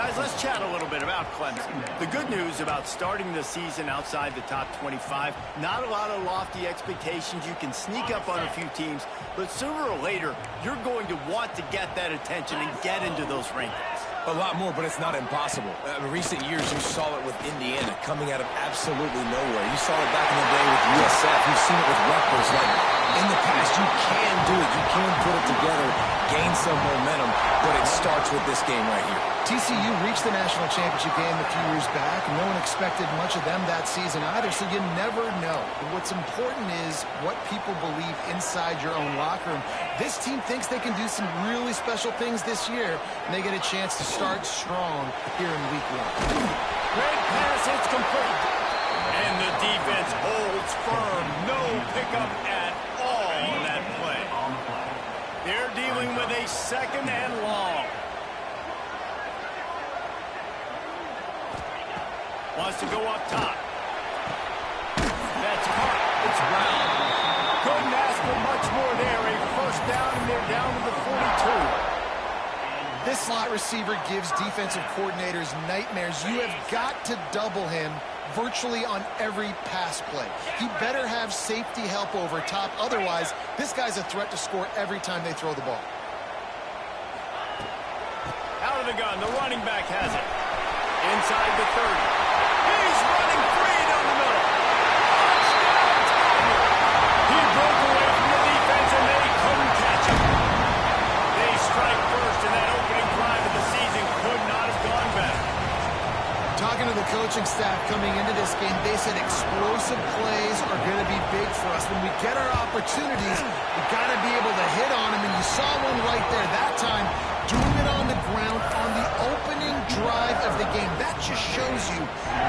Guys, let's chat a little bit about Clemson. The good news about starting the season outside the top 25, not a lot of lofty expectations. You can sneak up on a few teams, but sooner or later, you're going to want to get that attention and get into those rankings. A lot more, but it's not impossible. In recent years, you saw it with Indiana coming out of absolutely nowhere. You saw it back in the day with USF. You've seen it with Rutgers. Like, in the past, you can do it. You can put it together, gain some momentum, but it starts with this game right here. TCU reached the national championship game a few years back, and no one expected much of them that season either, so you never know. But what's important is what people believe inside your own locker room. This team thinks they can do some really special things this year, and they get a chance to start strong here in week 1. Great pass, it's complete. And the defense holds firm. No pickup at all on that play. They're dealing with a second and long. Wants to go up top. That's caught. It's Brown. Couldn't ask for much more there. A first down, and they're down to the 42. This slot receiver gives defensive coordinators nightmares. You have got to double him virtually on every pass play. He better have safety help over top. Otherwise, this guy's a threat to score every time they throw the ball. Out of the gun. The running back has it. Inside the 30. He's running free down the middle. He broke away from the defense, and they couldn't catch him. They strike first, and that opening drive of the season could not have gone better. Talking to the coaching staff coming into this game, they said explosive plays are going to be big for us. When we get our opportunities, we got to be able to hit on them, and you saw one right there that time, doing it on the ground on the opening drive of the game. That just shows you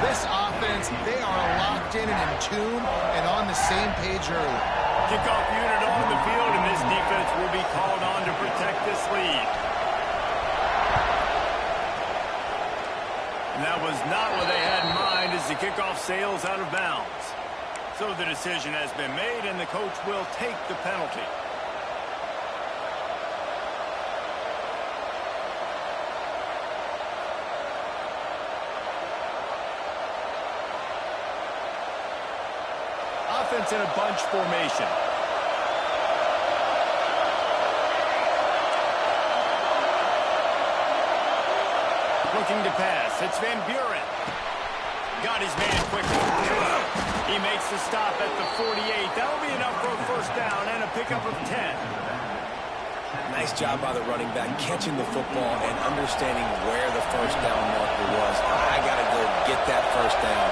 this offense, they are locked in and in tune and on the same page early. Kickoff unit on the field, and this defense will be called on to protect this lead. And that was not what they had in mind as the kickoff sails out of bounds. So the decision has been made, and the coach will take the penalty. Offense in a bunch formation. Looking to pass. It's Van Buren. Got his man quickly. He makes the stop at the 48. That'll be enough for a first down and a pickup of 10. Nice job by the running back, catching the football and understanding where the first down marker was. I got to go get that first down.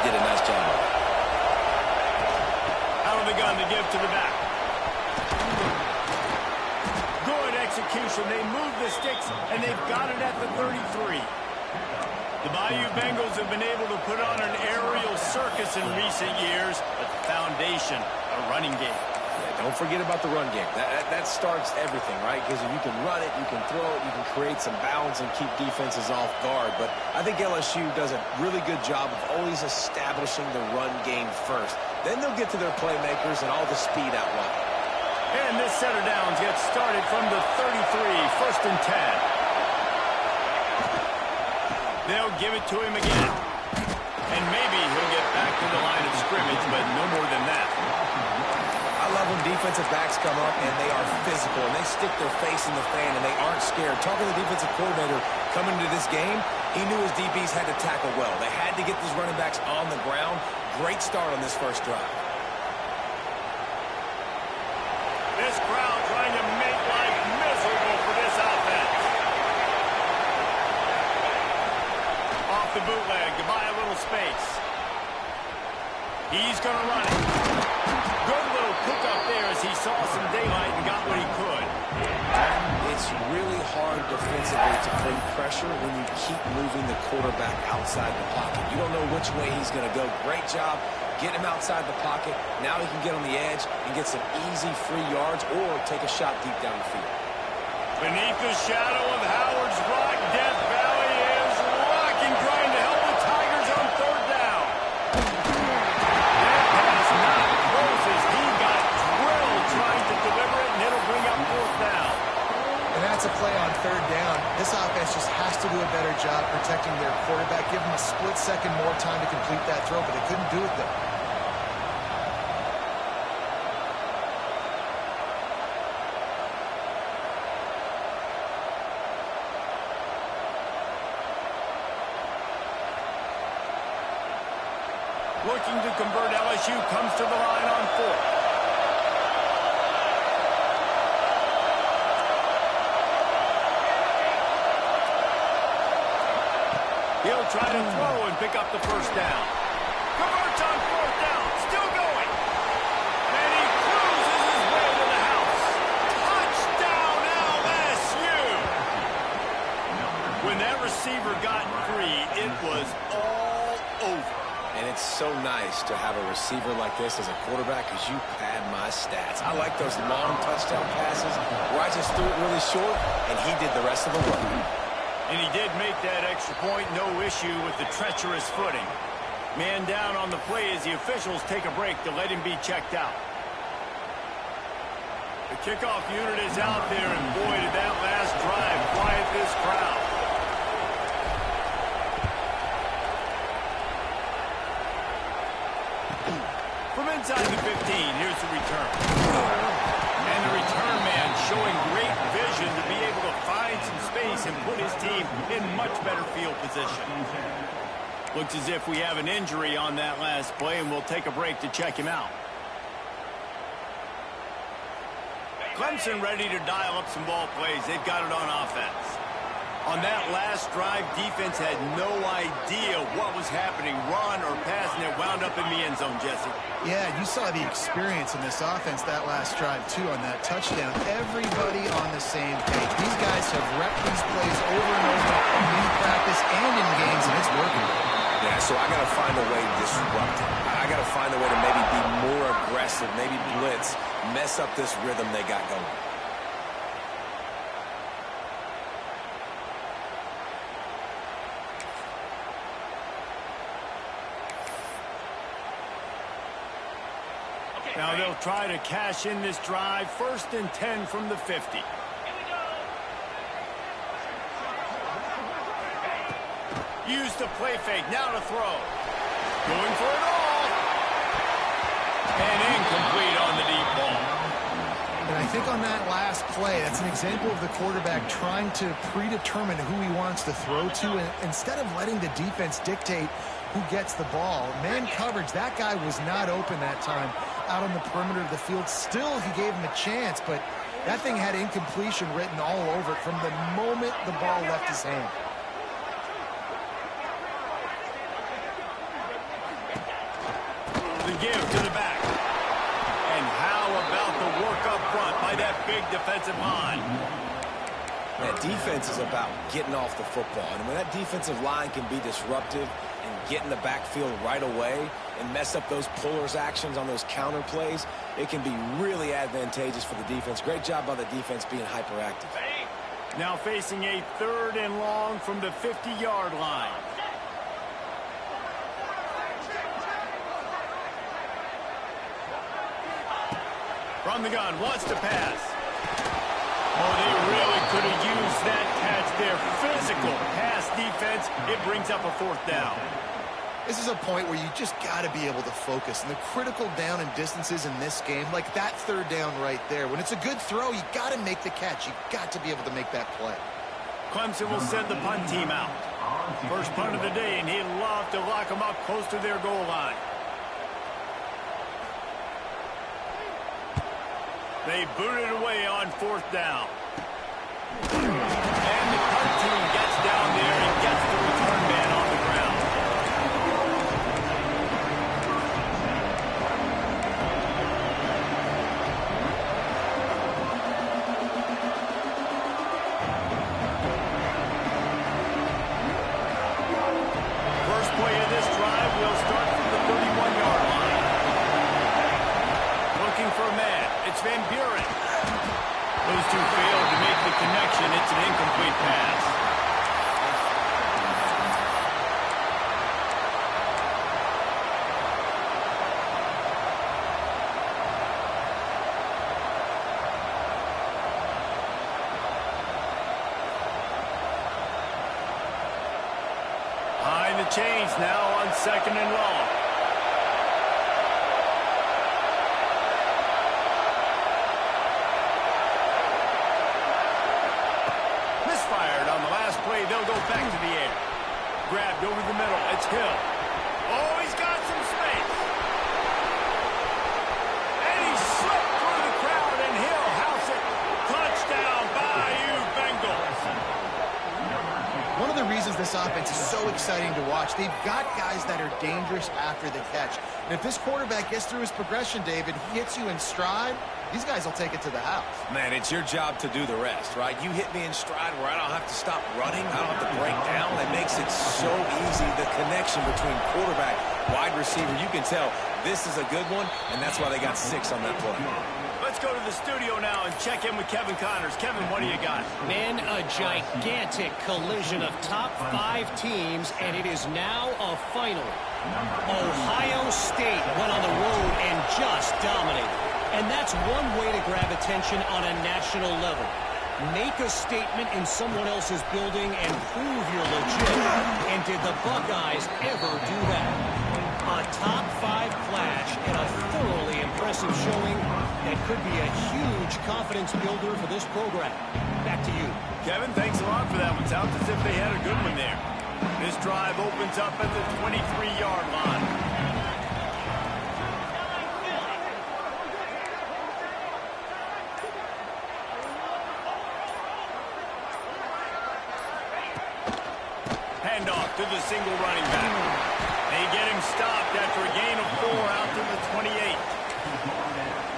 Did a nice job. Out of the gun to give to the back. Good execution. They move the sticks, and they've got it at the 33. The Bayou Bengals have been able to put on an aerial circus in recent years, but the foundation, a running game. Yeah, don't forget about the run game. That starts everything, right? Because if you can run it, you can throw it, you can create some balance and keep defenses off guard. But I think LSU does a really good job of always establishing the run game first. Then they'll get to their playmakers and all the speed out wide. And this set of downs gets started from the 33, first and 10. They'll give it to him again. And maybe he'll get back to the line of scrimmage, but no more than that. I love when defensive backs come up and they are physical and they stick their face in the fan and they aren't scared. Talking to the defensive coordinator coming into this game, he knew his DBs had to tackle well. They had to get these running backs on the ground. Great start on this first drive. This crowd trying to make life miserable for this offense. Off the bootleg to buy a little space. He's going to run it. Good little pickup there as he saw some daylight and got what he could. It's really hard defensively to bring pressure when you keep moving the quarterback outside the pocket. You don't know which way he's going to go. Great job getting him outside the pocket. Now he can get on the edge and get some easy free yards or take a shot deep down the field. Beneath the shadow of Howard's Rock, Death Valley is rocking, trying to help the Tigers on third down. That pass not close as he got drilled trying to deliver it, and it'll bring up fourth down. And that's a play on third down. This offense just has to do a better job protecting their quarterback. Give them a split second more time to complete that throw, but they couldn't do it though. Looking to convert, LSU comes to the line on fourth. He'll try to throw and pick up the first down. Converts on fourth down, still going. And he cruises his way to the house. Touchdown, LSU! When that receiver got free, it was all over. And it's so nice to have a receiver like this as a quarterback because you pad my stats. I like those long touchdown passes where I just threw it really short, and he did the rest of the work. And he did make that extra point, no issue with the treacherous footing. Man down on the play as the officials take a break to let him be checked out. The kickoff unit is out there, and boy, did that last drive quiet this crowd. From inside the 15, here's the return. And the return man showing great vision to be able to find some space and put his team in much better field position. Looks as if we have an injury on that last play, and we'll take a break to check him out. Clemson ready to dial up some ball plays. They've got it on offense. On that last drive, defense had no idea what was happening, run or pass, and it wound up in the end zone, Jesse. Yeah, you saw the experience in this offense that last drive, too, on that touchdown. Everybody on the same page. These guys have repped these plays over and over in practice and in games, and it's working. Yeah, so I got to find a way to disrupt it. I got to find a way to maybe be more aggressive, maybe blitz, mess up this rhythm they got going. Now they'll try to cash in this drive. 1st and 10 from the 50. Use the play fake. Now to throw. Going for it all. And incomplete on the deep ball. And I think on that last play, that's an example of the quarterback trying to predetermine who he wants to throw to, and instead of letting the defense dictate who gets the ball. Man coverage, that guy was not open that time out on the perimeter of the field. Still, he gave him a chance, but that thing had incompletion written all over it from the moment the ball left his hand. The give to the back. And how about the work up front by that big defensive line? That defense is about getting off the football. And when that defensive line can be disruptive and get in the backfield right away and mess up those pullers actions on those counter plays, it can be really advantageous for the defense. Great job by the defense being hyperactive. Now facing a 3rd and long from the 50-yard line. From the gun, wants to pass. Oh, they really could have used that catch there. Physical pass defense. It brings up a 4th down. This is a point where you just got to be able to focus. And the critical down and distances in this game, like that 3rd down right there, when it's a good throw, you got to make the catch. You got to be able to make that play. Clemson will send the punt team out. First punt of the day, and he'd love to lock them up close to their goal line. They boot it away on 4th down. And the punt team gets down there and gets the return man on the ground. First play of this drive will start from the 31-yard line. Looking for a man. It's Van Buren. Those two failed to make the connection. It's an incomplete pass. the change now on 2nd and long. Misfired on the last play. They'll go back to the air. Grabbed over the middle. It's Hill. Oh, he's got some space. And he slipped through the crowd, and Hill house it. Touchdown, Bayou Bengals. One of the reasons this offense is so exciting to watch, they've got guys that are dangerous after the catch. And if this quarterback gets through his progression, David, he hits you in stride, these guys will take it to the house. Man, it's your job to do the rest, right? You hit me in stride where I don't have to stop running. I don't have to break down. It makes it so easy. The connection between quarterback, wide receiver, you can tell this is a good one, and that's why they got 6 on that play. Let's go to the studio now and check in with Kevin Connors. Kevin, what do you got? Man, a gigantic collision of top 5 teams, and it is now a final. Ohio State went on the road and just dominated. And that's one way to grab attention on a national level. Make a statement in someone else's building and prove you're legit. And did the Buckeyes ever do that? A top 5 clash and a thoroughly impressive showing that could be a huge confidence builder for this program. Back to you. Kevin, thanks a lot for that one. Sounds as if they had a good one there. This drive opens up at the 23-yard line. Handoff to the single running back. They get him stopped after a gain of 4 out to the 28.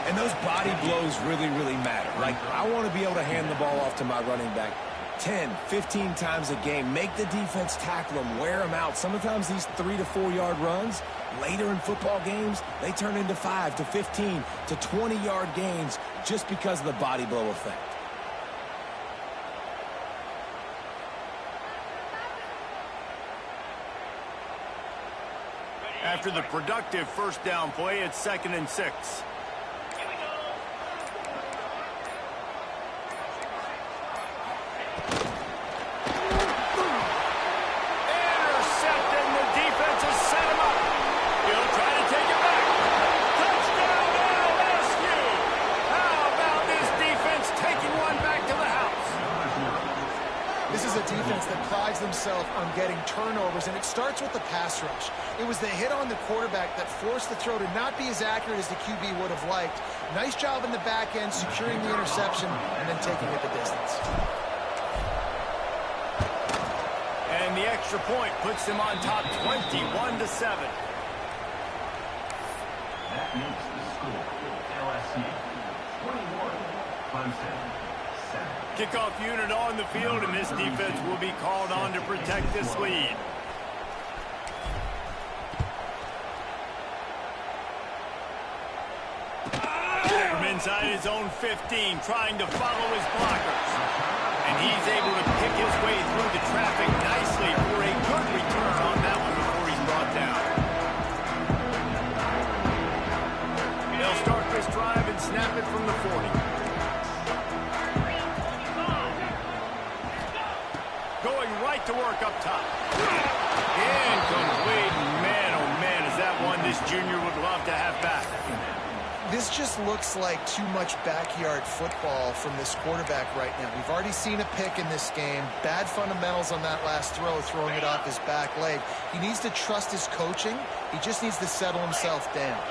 And those body blows really, really matter. Like, I want to be able to hand the ball off to my running back 10, 15 times a game. Make the defense tackle them, wear them out. Sometimes these 3 to 4 yard runs, later in football games, they turn into 5 to 15 to 20 yard gains just because of the body blow effect. After the productive first down play, it's 2nd and 6. Themselves on getting turnovers, and it starts with the pass rush. It was the hit on the quarterback that forced the throw to not be as accurate as the QB would have liked. Nice job in the back end, securing the interception, and then taking it the distance. And the extra point puts them on top 21-7. That makes the score LSU 21, Clemson 7. Kickoff unit on the field, and this defense will be called on to protect this lead. From inside his own 15, trying to follow his blockers. And he's able to pick his way through the traffic nicely for a good return on that one before he's brought down. They'll start this drive and snap it from the 40. Going right to work up top. Incomplete. Man, oh man, is that one this junior would love to have back. This just looks like too much backyard football from this quarterback right now. We've already seen a pick in this game. Bad fundamentals on that last throw, throwing it off his back leg. He needs to trust his coaching. He just needs to settle himself down.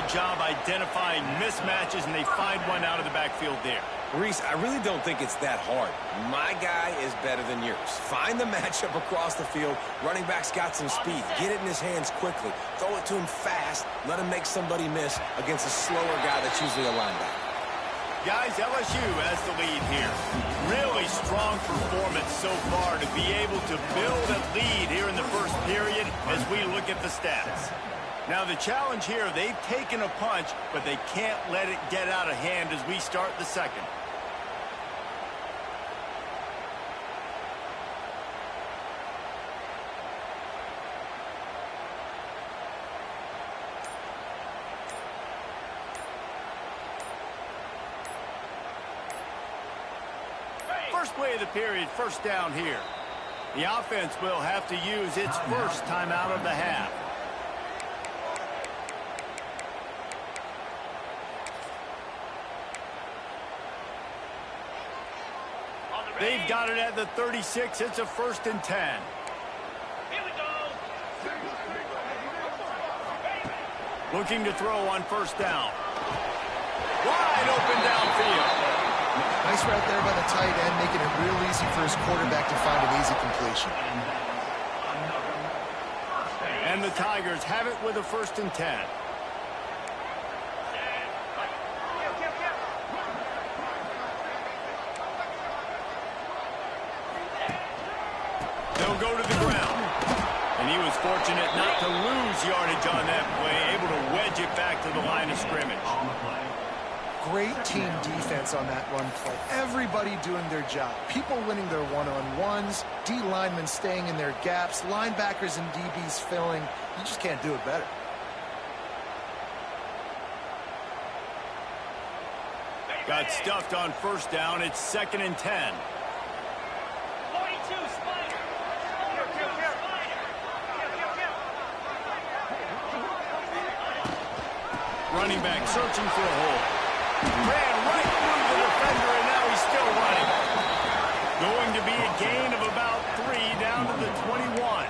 Job identifying mismatches, and they find one out of the backfield there. Reese, I really don't think it's that hard. My guy is better than yours. Find the matchup across the field. Running back's got some speed. Get it in his hands quickly. Throw it to him fast. Let him make somebody miss against a slower guy that's usually a linebacker. Guys, LSU has the lead here. Really strong performance so far to be able to build a lead here in the first period as we look at the stats. Now the challenge here, they've taken a punch, but they can't let it get out of hand as we start the second. First play of the period, first down here. The offense will have to use its first timeout of the half. They've got it at the 36. It's a 1st and 10. Here we go. Looking to throw on first down. Wide open downfield. Nice route there by the tight end, making it real easy for his quarterback to find an easy completion. And the Tigers have it with a 1st and 10. They'll go to the ground. And he was fortunate not to lose yardage on that play, able to wedge it back to the line of scrimmage. Great team defense on that run play. Everybody doing their job. People winning their one-on-ones, D linemen staying in their gaps, linebackers and DBs filling. You just can't do it better. Got stuffed on first down. It's 2nd and 10. 42, Spider. Running back searching for a hole. Ran right through the defender, and now he's still running. Going to be a gain of about 3 down to the 21.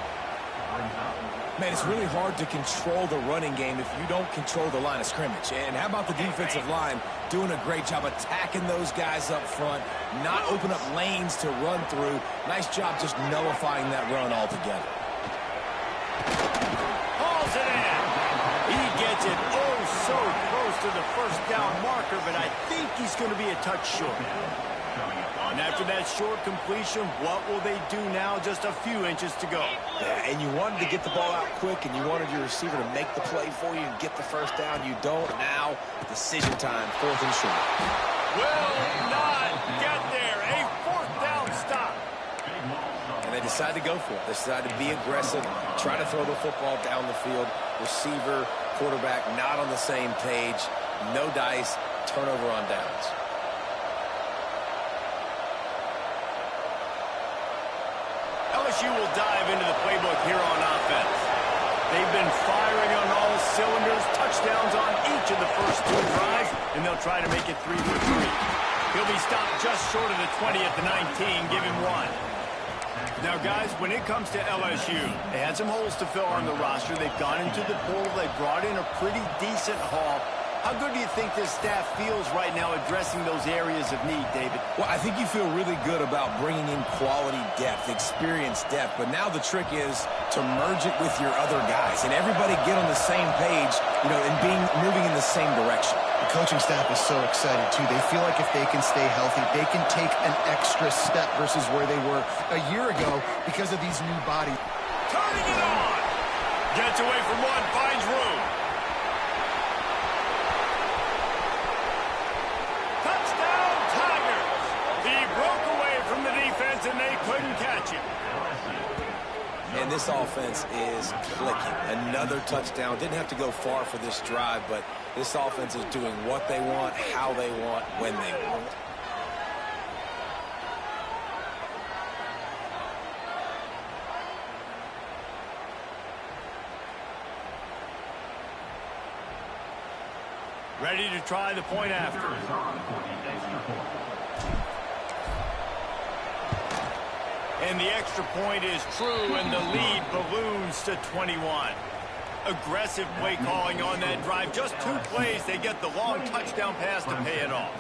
Man, it's really hard to control the running game if you don't control the line of scrimmage. And how about the defensive line doing a great job attacking those guys up front, not open up lanes to run through. Nice job just nullifying that run altogether. Hauls it in. He gets it oh so close to the first down marker, but I think he's going to be a touch short. And after that short completion, what will they do now? Just a few inches to go. Yeah, and you wanted to get the ball out quick, and you wanted your receiver to make the play for you and get the first down. You don't now. Decision time, 4th and short. Will not get there. A 4th down stop. And they decide to go for it. They decide to be aggressive, try to throw the football down the field. Receiver, quarterback not on the same page. No dice, turnover on downs. LSU will dive into the playbook here on offense. They've been firing on all cylinders, touchdowns on each of the first 2 drives, and they'll try to make it 3 for 3. He'll be stopped just short of the 20 at the 19, give him 1. Now, guys, when it comes to LSU, they had some holes to fill on the roster. They've gone into the portal. They brought in a pretty decent haul. How good do you think this staff feels right now addressing those areas of need, David? Well, I think you feel really good about bringing in quality depth, experience depth, but now the trick is to merge it with your other guys and everybody get on the same page, you know, and moving in the same direction. The coaching staff is so excited, too. They feel like if they can stay healthy, they can take an extra step versus where they were a year ago because of these new bodies. Turning it on! Gets away from one, finds room. Touchdown, Tigers! He broke away from the defense, and they couldn't catch him. And this offense is clicking. Another touchdown. Didn't have to go far for this drive, but this offense is doing what they want, how they want, when they want. Ready to try the point after. And the extra point is true, and the lead balloons to 21. Aggressive play calling on that drive. Just 2 plays, they get the long touchdown pass to pay it off.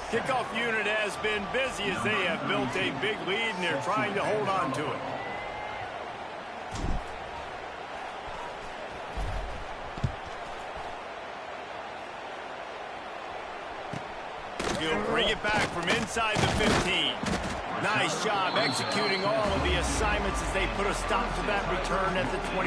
Kickoff unit has been busy as they have built a big lead, and they're trying to hold on to it. He'll bring it back from inside the 15. Nice job executing all of the assignments as they put a stop to that return at the 22.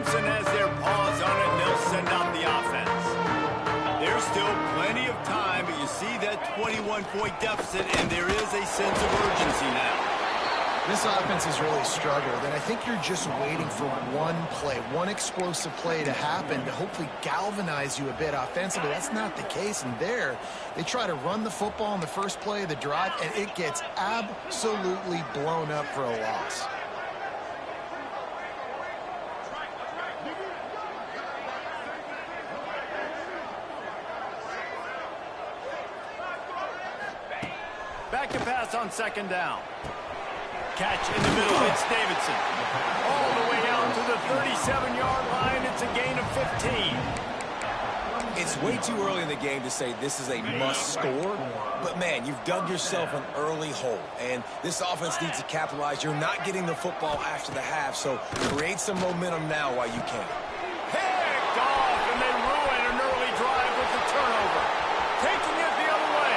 Clemson has their paws on it, and they'll send out the offense. There's still plenty of time, but you see that a 21-point deficit, and there is a sense of urgency now. This offense has really struggled, and I think you're just waiting for one play, one explosive play to happen to hopefully galvanize you a bit offensively. That's not the case, and there, they try to run the football in the first play of the drive, and it gets absolutely blown up for a loss. Back to pass on second down. Catch in the middle, it's Davidson. All the way out to the 37-yard line, it's a gain of 15. It's way too early in the game to say this is a must score, but man, you've dug yourself an early hole, and this offense needs to capitalize. You're not getting the football after the half, so create some momentum now while you can. Picked off, and they ruin an early drive with the turnover. Taking it the other way,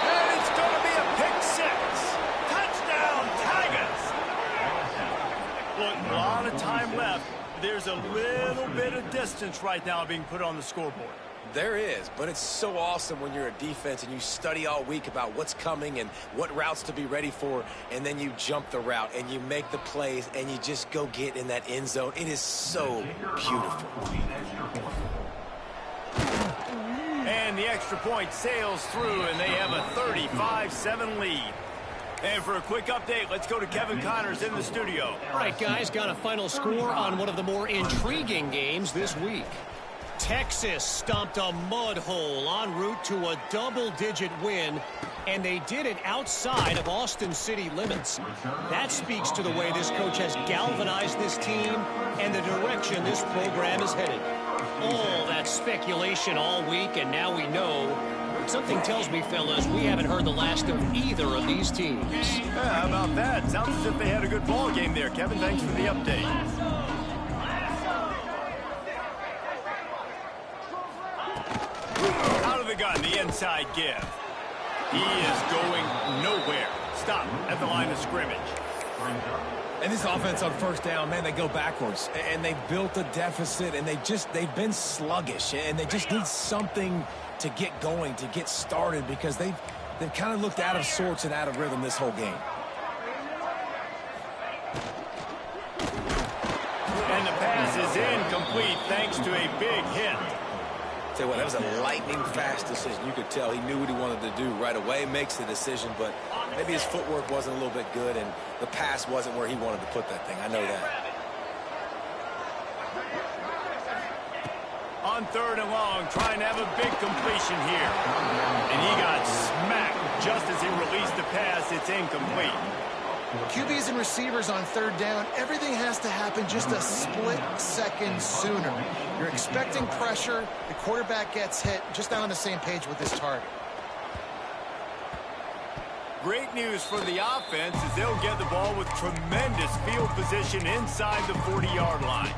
and it's going to be a pick six. Touchdown, Tigers! Look, a lot of time left. There's a little bit of distance right now being put on the scoreboard. There is, but it's so awesome when you're a defense and you study all week about what's coming and what routes to be ready for, and then you jump the route and you make the plays and you just go get in that end zone. It is so beautiful. And the extra point sails through, and they have a 35-7 lead. And for a quick update, let's go to Kevin Connors in the studio. All right, guys, got a final score on one of the more intriguing games this week. Texas stomped a mud hole en route to a double-digit win, and they did it outside of Austin city limits. That speaks to the way this coach has galvanized this team and the direction this program is headed. All that speculation all week, and now we know. Something tells me, fellas, we haven't heard the last of either of these teams. Yeah, how about that? Sounds as if they had a good ball game there. Kevin, thanks for the update. Out of the gun, the inside give. He is going nowhere. Stop at the line of scrimmage. And this offense on first down, man, they go backwards. And they built a deficit, and they've been sluggish. And they just need something to get going, to get started, because they've kind of looked out of sorts and out of rhythm this whole game. And the pass is incomplete thanks to a big hit. Tell you what, that was a lightning-fast decision. You could tell he knew what he wanted to do right away, makes the decision, but maybe his footwork wasn't a little bit good, and the pass wasn't where he wanted to put that thing. I know that. On third and long, trying to have a big completion here. And he got smacked just as he released the pass. It's incomplete. QBs and receivers on third down, everything has to happen just a split second sooner. You're expecting pressure, the quarterback gets hit, just not on the same page with his target. Great news for the offense as they'll get the ball with tremendous field position inside the 40-yard line.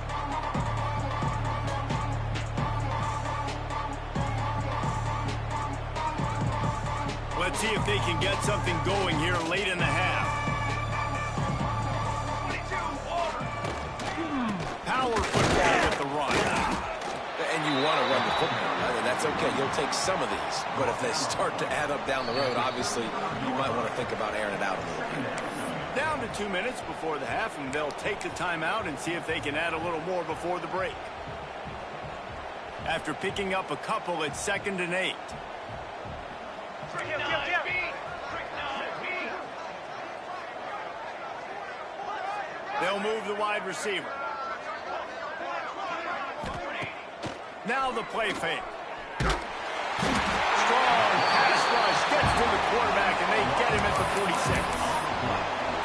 Let's see if they can get something going here late in the half. Power football with the run. And you want to run the football, right? And that's okay. You'll take some of these. But if they start to add up down the road, obviously, you might want to think about airing it out a little bit. Down to 2 minutes before the half, and they'll take the timeout and see if they can add a little more before the break. After picking up a couple, it's 2nd and 8. They'll move the wide receiver. Now the play fake. Strong pass rush gets to the quarterback, and they get him at the 46.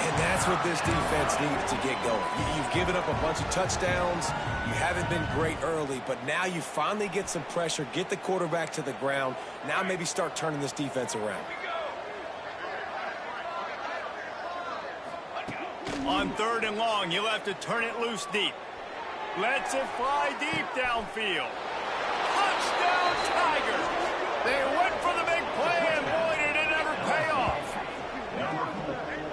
And that's what this defense needs to get going. You've given up a bunch of touchdowns. You haven't been great early, but now you finally get some pressure, get the quarterback to the ground. Now maybe start turning this defense around. On third and long, you'll have to turn it loose deep. Lets it fly deep downfield. Touchdown, Tigers! They went for the big play, and boy, did it ever pay off.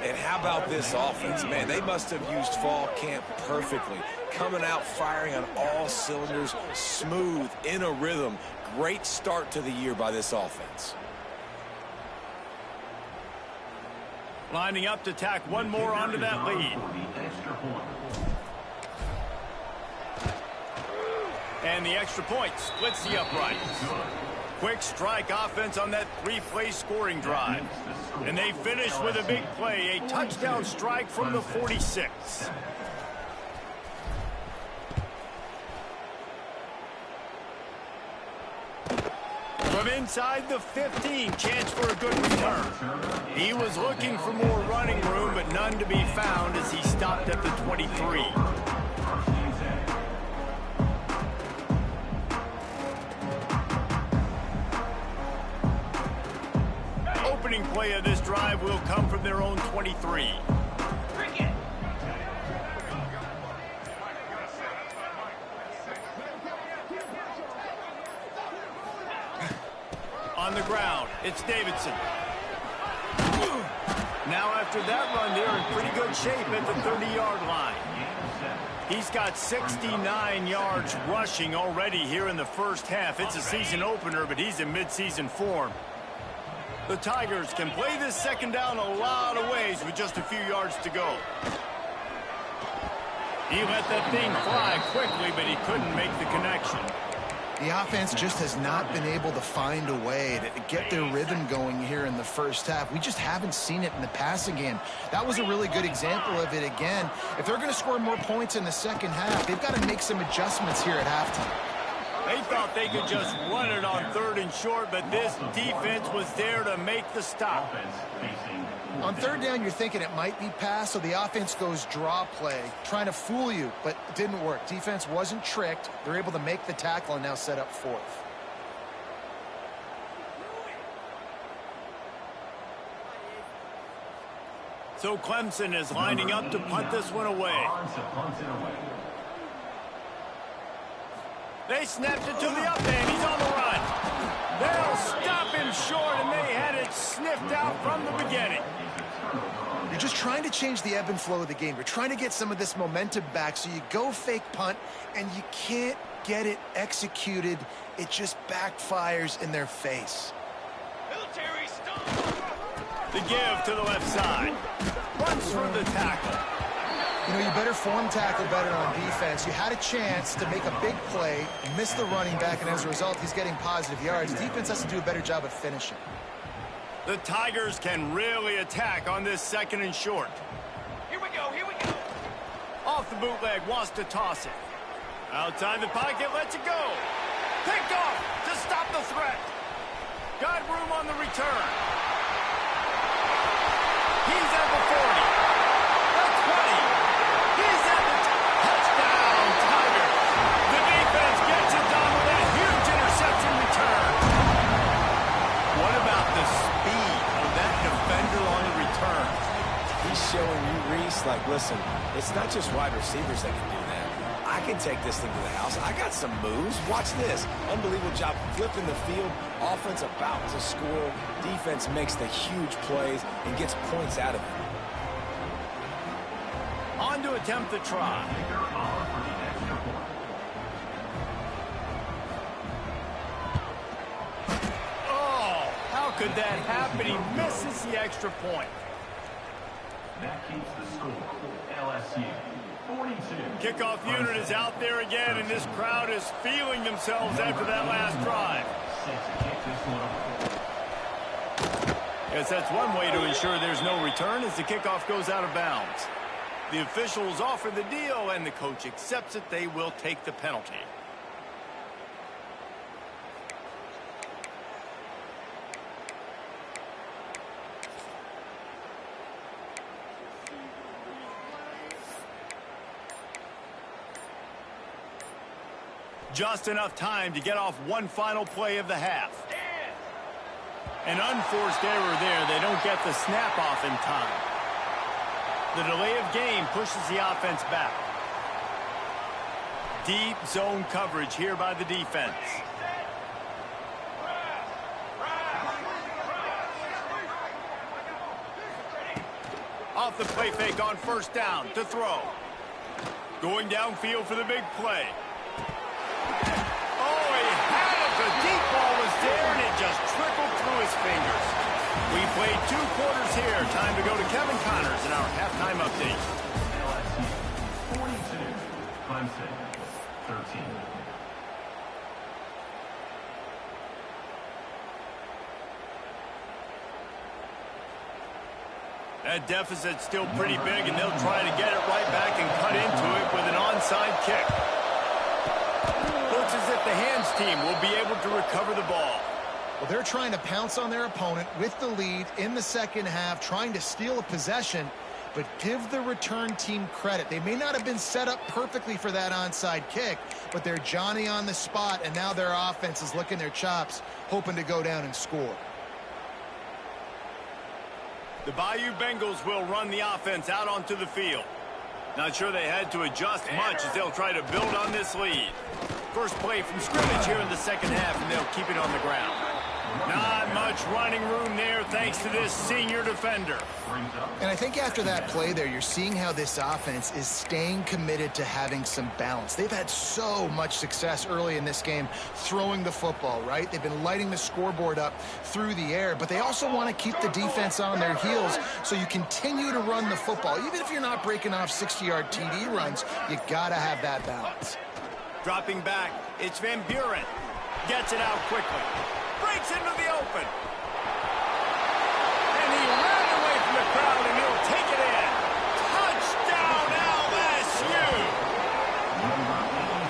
And how about this offense? Man, they must have used fall camp perfectly. Coming out, firing on all cylinders, smooth, in a rhythm. Great start to the year by this offense. Lining up to tack one more onto that lead. And the extra point splits the uprights. Quick strike offense on that three-play scoring drive. And they finish with a big play, a touchdown strike from the 46. From inside the 15, chance for a good return. He was looking for more running room, but none to be found as he stopped at the 23. Opening play of this drive will come from their own 23. On the ground, it's Davidson. Now after that run, they're in pretty good shape at the 30-yard line. He's got 69 yards rushing already here in the first half. It's a season opener, but he's in midseason form. The Tigers can play this second down a lot of ways with just a few yards to go. He let that thing fly quickly, but he couldn't make the connection. The offense just has not been able to find a way to get their rhythm going here in the first half. We just haven't seen it in the passing game. That was a really good example of it again. If they're going to score more points in the second half, they've got to make some adjustments here at halftime. They thought they could just run it on 3rd and short, but this defense was there to make the stop. On 3rd down, you're thinking it might be pass, so the offense goes draw play, trying to fool you, but it didn't work. Defense wasn't tricked. They're able to make the tackle and now set up 4th. So Clemson is lining up to punt this one away. They snapped it to the up end. He's on the run. They'll stop him short, and they had it sniffed out from the beginning. You're just trying to change the ebb and flow of the game. You're trying to get some of this momentum back, so you go fake punt, and you can't get it executed. It just backfires in their face. Military stop. The give to the left side. Runs through the tackle. You know, you better form tackle better on defense. You had a chance to make a big play, miss the running back, and as a result, he's getting positive yards. Defense has to do a better job of finishing. The Tigers can really attack on this 2nd and short. Here we go, here we go. Off the bootleg, wants to toss it. Outside the pocket, lets it go. Picked off to stop the threat. Got room on the return. He's at the 40. The 20. He's at the touchdown, Tigers. The defense gets it done with that huge interception return. What about the speed of that defender on the return? He's showing you, Reese, like, listen, it's not just wide receivers that can do that. I can take this thing to the house. I got some moves. Watch this. Unbelievable job flipping the field. Offense about to score. Defense makes the huge plays and gets points out of it. On to attempt the try. Oh, how could that happen? He misses the extra point. That keeps the score. LSU 42. Kickoff unit is out there again, and this crowd is feeling themselves after that last drive. Yes, that's one way to ensure there's no return as the kickoff goes out of bounds. The officials offer the deal, and the coach accepts it. They will take the penalty. Just enough time to get off one final play of the half. An unforced error there. They don't get the snap off in time. The delay of game pushes the offense back. Deep zone coverage here by the defense. Off the play fake on 1st down to throw. Going downfield for the big play. Oh, he had it. The deep ball was there, and it just trickled through his fingers. We played 2 quarters here. there. Time to go to Kevin Connors in our halftime update. LSU 42, Clemson 13. That deficit's still pretty big, and they'll try to get it right back and cut into it with an onside kick. Looks as if the hands team will be able to recover the ball. Well, they're trying to pounce on their opponent with the lead in the second half, trying to steal a possession, but give the return team credit. They may not have been set up perfectly for that onside kick, but they're Johnny on the spot, and now their offense is licking their chops, hoping to go down and score. The Bayou Bengals will run the offense out onto the field. Not sure they had to adjust much as they'll try to build on this lead. First play from scrimmage here in the second half, and they'll keep it on the ground. Not much running room there thanks to this senior defender. And I think after that play there, you're seeing how this offense is staying committed to having some balance. They've had so much success early in this game throwing the football, right? They've been lighting the scoreboard up through the air, but they also want to keep the defense on their heels so you continue to run the football. Even if you're not breaking off 60-yard TD runs, you got to have that balance. Dropping back, it's Van Buren. Gets it out quickly. Breaks into the open. And he ran away from the crowd, and he'll take it in. Touchdown, LSU!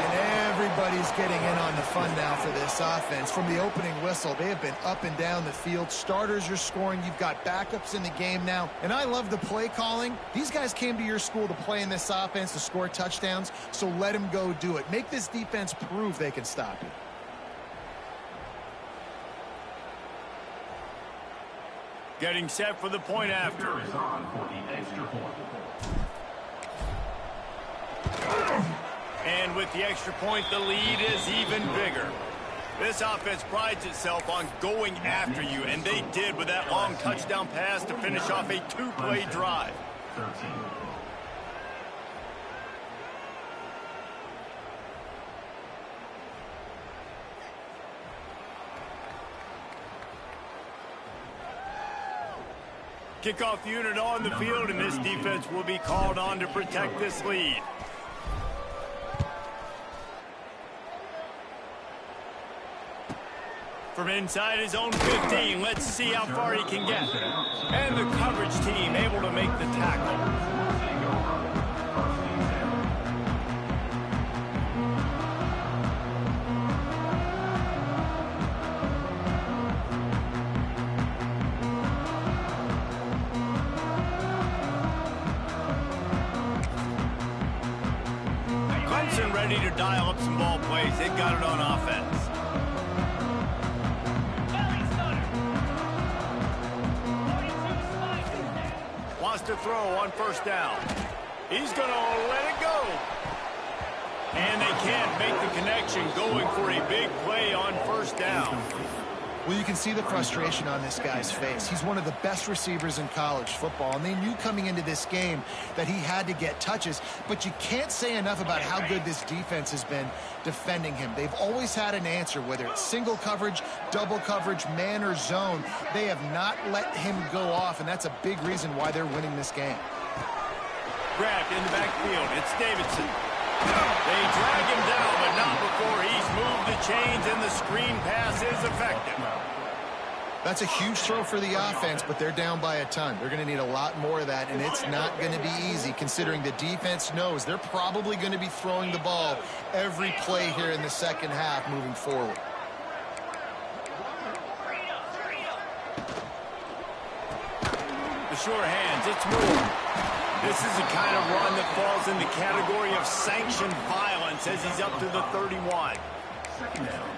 And everybody's getting in on the fun now for this offense. From the opening whistle, they have been up and down the field. Starters are scoring. You've got backups in the game now. And I love the play calling. These guys came to your school to play in this offense to score touchdowns, so let them go do it. Make this defense prove they can stop you. Getting set for the point after. Is on for the extra point. And with the extra point, the lead is even bigger. This offense prides itself on going after you, and they did with that long touchdown pass to finish off a two-play drive. 13. Kickoff unit on the field, and this defense will be called on to protect this lead. From inside his own 15, let's see how far he can get. And the coverage team able to make the tackle. Ready to dial up some ball plays. They got it on offense. Wants to throw on first down. He's going to let it go. And they can't make the connection, going for a big play on first down. Well, you can see the frustration on this guy's face. He's one of the best receivers in college football, and they knew coming into this game that he had to get touches, but you can't say enough about how good this defense has been defending him. They've always had an answer, whether it's single coverage, double coverage, man or zone. They have not let him go off, and that's a big reason why they're winning this game. Grabbed in the backfield. It's Davidson. They drag him down, but not before he's moved the chains, and the screen pass is effective. That's a huge throw for the offense, but they're down by a ton. They're going to need a lot more of that, and it's not going to be easy considering the defense knows they're probably going to be throwing the ball every play here in the second half moving forward. The sure hands, it's Moore. This is the kind of run that falls in the category of sanctioned violence as he's up to the 31.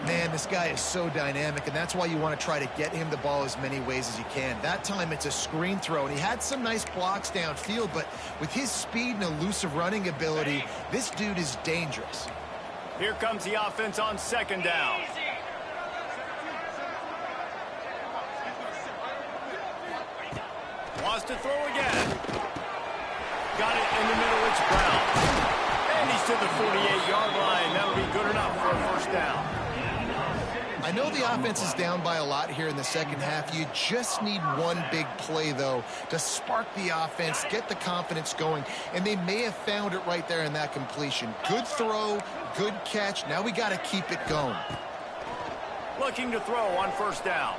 Man, this guy is so dynamic, and that's why you want to try to get him the ball as many ways as you can. That time it's a screen throw, and he had some nice blocks downfield, but with his speed and elusive running ability, this dude is dangerous. Here comes the offense on second down. Wants to throw again. Got it in the middle, it's Brown. And he's to the 48-yard line. That'll be good enough for a first down. I know the offense is down by a lot here in the second half. You just need one big play, though, to spark the offense, get the confidence going, and they may have found it right there in that completion. Good throw, good catch. Now we got to keep it going. Looking to throw on first down.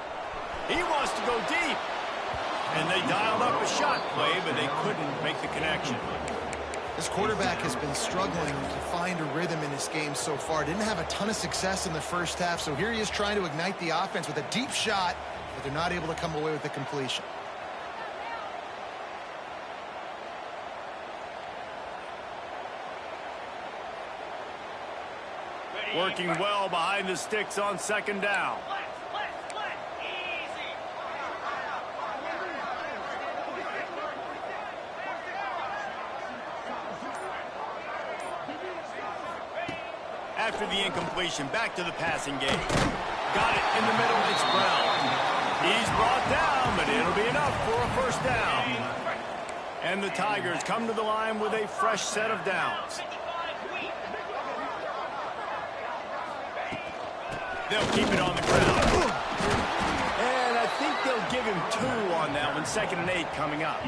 He wants to go deep. And they dialed up a shot play, but they couldn't make the connection. This quarterback has been struggling to find a rhythm in his game so far. Didn't have a ton of success in the first half, so here he is trying to ignite the offense with a deep shot, but they're not able to come away with the completion. Working well behind the sticks on second down. After the incompletion, back to the passing game. Got it in the middle, it's Brown. He's brought down, but it'll be enough for a first down. And the Tigers come to the line with a fresh set of downs. They'll keep it on the ground. And I think they'll give him 2 on that one. 2nd and 8 coming up.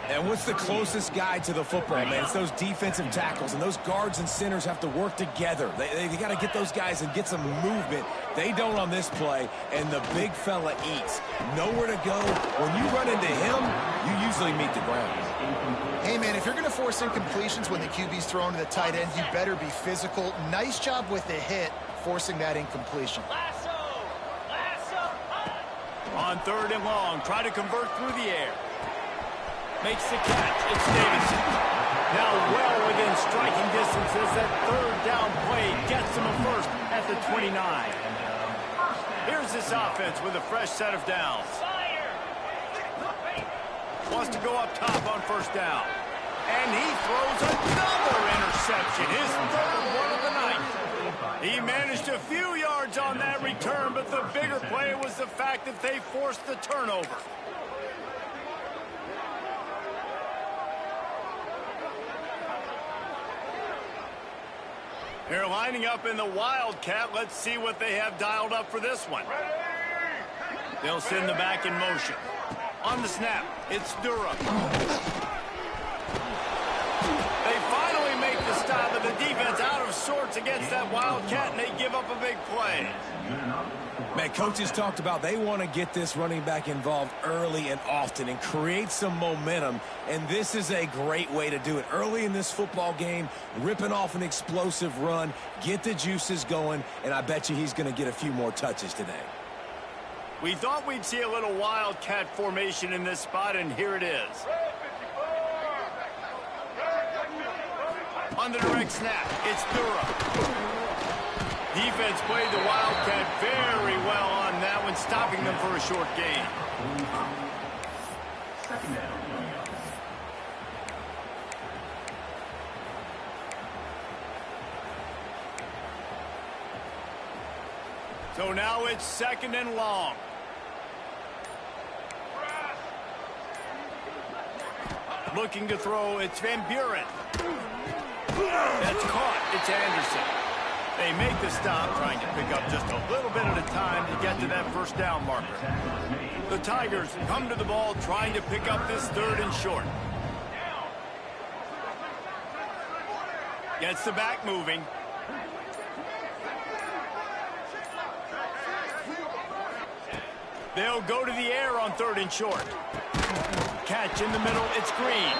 And what's the closest guy to the football, man? It's those defensive tackles, and those guards and centers have to work together. They got to get those guys and get some movement. They don't on this play, and the big fella eats. Nowhere to go. When you run into him, you usually meet the ground. Hey, man, if you're going to force incompletions when the QB's thrown to the tight end, you better be physical. Nice job with the hit, forcing that incompletion. On 3rd and long, try to convert through the air. Makes the catch. It's Davidson. Now well within striking distance as that 3rd down play gets him a first at the 29. Here's this offense with a fresh set of downs. Wants to go up top on first down. And he throws another interception. His 3rd one of the night. He managed a few yards on that return, but the bigger play was the fact that they forced the turnover. They're lining up in the Wildcat. Let's see what they have dialed up for this one. They'll send the back in motion. On the snap, it's Dura. They finally make the stop, but the defense out of sorts against that Wildcat, and they give up a big play. Man, coaches talked about they want to get this running back involved early and often and create some momentum, and this is a great way to do it. Early in this football game, ripping off an explosive run, get the juices going, and I bet you he's going to get a few more touches today. We thought we'd see a little Wildcat formation in this spot, and here it is. On the direct snap, it's Dura. Defense played the Wildcat very well on that one, stopping them for a short gain. So now it's 2nd and long. Looking to throw, it's Van Buren. That's caught, it's Anderson. They make the stop, trying to pick up just a little bit at a time to get to that first down marker. The Tigers come to the ball, trying to pick up this 3rd and short. Gets the back moving. They'll go to the air on 3rd and short. Catch in the middle, it's Green.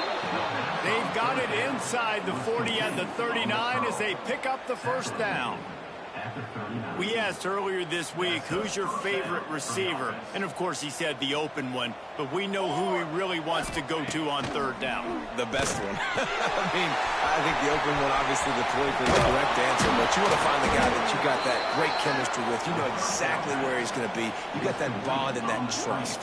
They've got it inside the 40 at the 39 as they pick up the first down. We asked earlier this week, who's your favorite receiver? And, of course, he said the open one, but we know who he really wants to go to on 3rd down. The best one. I think the open one, obviously, the correct answer, but you want to find the guy that you got that great chemistry with. You know exactly where he's going to be. You got that bond and that trust.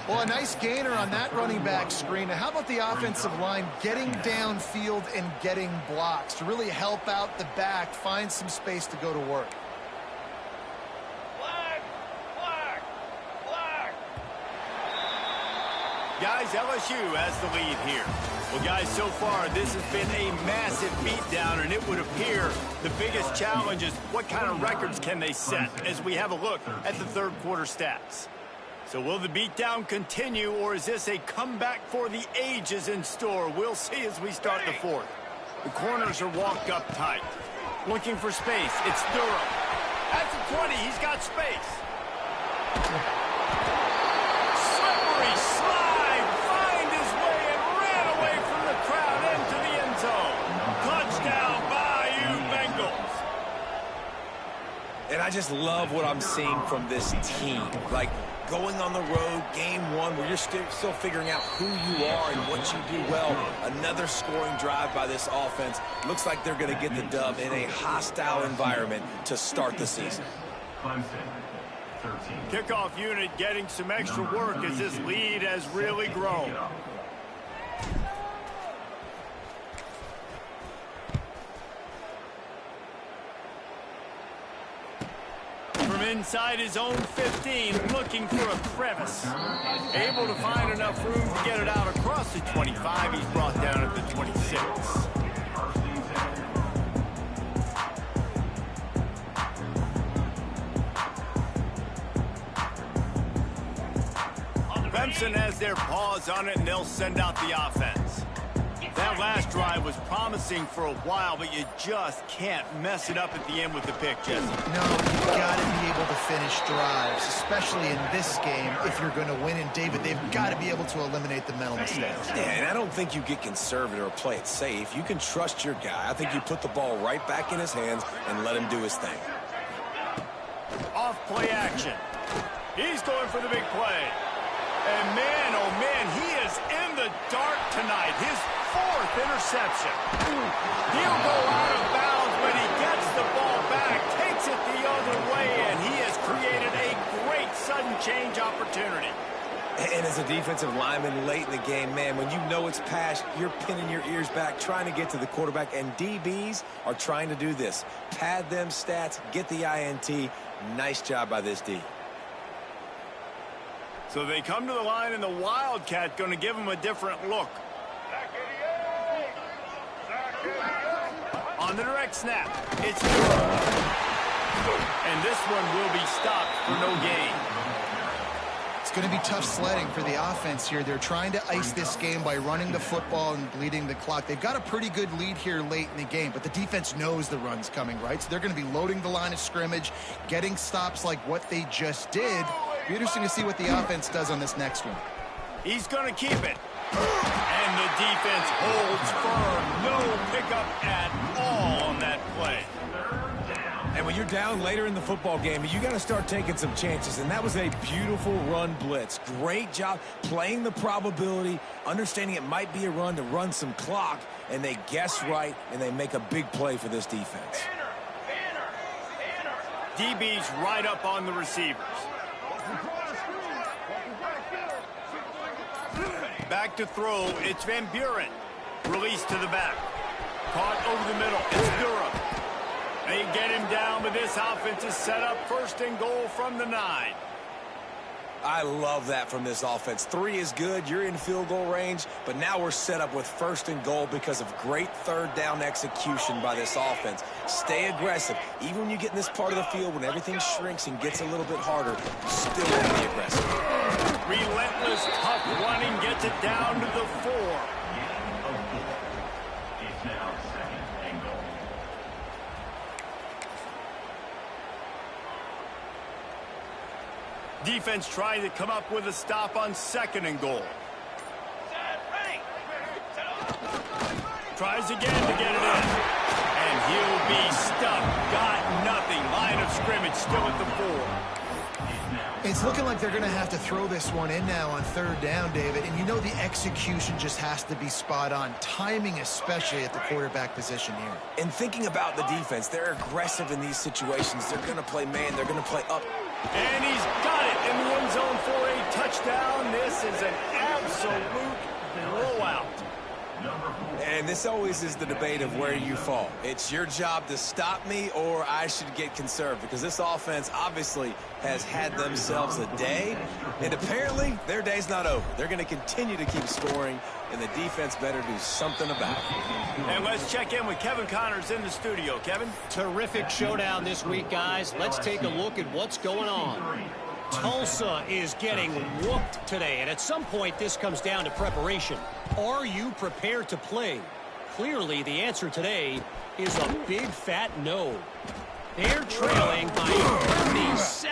Well, a nice gainer on that running back screen. Now, how about the offensive line getting downfield and getting blocks to really help out the back, find some space to go to work? Guys, LSU has the lead here. Well, guys, so far, this has been a massive beatdown, and it would appear the biggest challenge is what kind of records can they set as we have a look at the third quarter stats. So will the beatdown continue, or is this a comeback for the ages in store? We'll see as we start the fourth. The corners are walked up tight. Looking for space. It's Durham. At the 20, he's got space. Slippery slide, find his way and ran away from the crowd into the end zone. Touchdown, Bayou Bengals. And I just love what I'm seeing from this team. Like, going on the road, game one, where you're still figuring out who you are and what you do well. Another scoring drive by this offense. Looks like they're going to get the dub in a hostile environment to start the season. Clemson, 13. Kickoff unit getting some extra work as this lead has really grown. From inside his own 15, looking for a crevice. Able to find enough room to get it out across the 25. He's brought down at the 26. Clemson has their paws on it, and they'll send out the offense. That last drive was promising for a while, but you just can't mess it up at the end with the pick, Jesse. No, you've got to be able to finish drives, especially in this game if you're going to win. And, David, they've got to be able to eliminate the mental mistakes. Yeah, and I don't think you get conservative or play it safe. You can trust your guy. I think you put the ball right back in his hands and let him do his thing. Off play action. He's going for the big play. And man, oh man, he is in the dark tonight. His fourth interception. He'll go out of bounds, but he gets the ball back, takes it the other way, and he has created a great sudden change opportunity. And as a defensive lineman late in the game, man, when you know it's past, you're pinning your ears back, trying to get to the quarterback, and DBs are trying to do this. Pad them stats, get the INT. Nice job by this D. So they come to the line, and the Wildcat going to give him a different look. On the direct snap, it's Durham. And this one will be stopped for no gain. It's going to be tough sledding for the offense here. They're trying to ice this game by running the football and bleeding the clock. They've got a pretty good lead here late in the game, but the defense knows the run's coming, right? So they're going to be loading the line of scrimmage, getting stops like what they just did. Be interesting to see what the offense does on this next one. He's going to keep it. And the defense holds firm. No pickup at all on that play. And when you're down later in the football game, you got to start taking some chances. And that was a beautiful run blitz. Great job playing the probability, understanding it might be a run to run some clock, and they guess right, and they make a big play for this defense. DB's right up on the receivers. Back to throw, it's Van Buren. Release to the back. Caught over the middle, it's Durham. They get him down, but this offense is set up first and goal from the 9. I love that from this offense. 3 is good, you're in field goal range, but now we're set up with first and goal because of great third down execution by this offense. Stay aggressive. Even when you get in this part of the field, when everything shrinks and gets a little bit harder, still want to be aggressive. Relentless, tough running gets it down to the 4. It's now second and goal. Defense trying to come up with a stop on second and goal. Tries again to get it in. And he'll be stuffed. Got nothing. Line of scrimmage still at the 4. It's looking like they're going to have to throw this one in now on third down, David. And you know the execution just has to be spot on. Timing especially at the quarterback position here. And thinking about the defense, they're aggressive in these situations. They're going to play man. They're going to play up. And he's got it in the end zone for a touchdown. This is an absolute blowout. And this always is the debate of where you fall. It's your job to stop me, or I should get conserved, because this offense obviously has had themselves a day, and apparently their day's not over. They're going to continue to keep scoring, and the defense better do something about it. And let's check in with Kevin Connors in the studio. Kevin? Terrific showdown this week, guys. Let's take a look at what's going on. Tulsa is getting whooped today, and at some point this comes down to preparation. Are you prepared to play? Clearly, the answer today is a big fat no. They're trailing by 36.